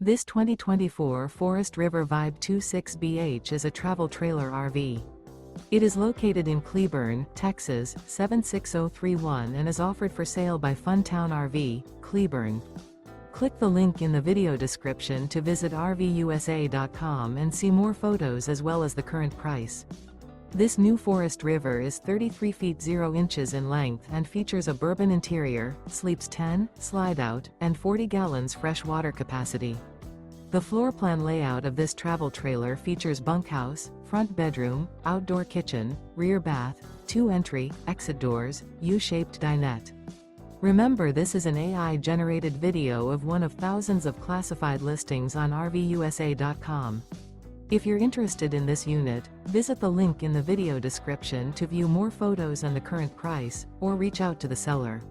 This 2024 Forest River Vibe 26BH is a travel trailer RV. It is located in Cleburne, Texas, 76031 and is offered for sale by Funtown RV, Cleburne. Click the link in the video description to visit RVUSA.com and see more photos as well as the current price. This new Forest River is 33 feet 0 inches in length and features a bourbon interior, sleeps 10, slide-out, and 40 gallons fresh water capacity. The floor plan layout of this travel trailer features bunkhouse, front bedroom, outdoor kitchen, rear bath, 2 entry, exit doors, U-shaped dinette. Remember, this is an AI-generated video of one of thousands of classified listings on RVUSA.com. If you're interested in this unit, visit the link in the video description to view more photos and the current price, or reach out to the seller.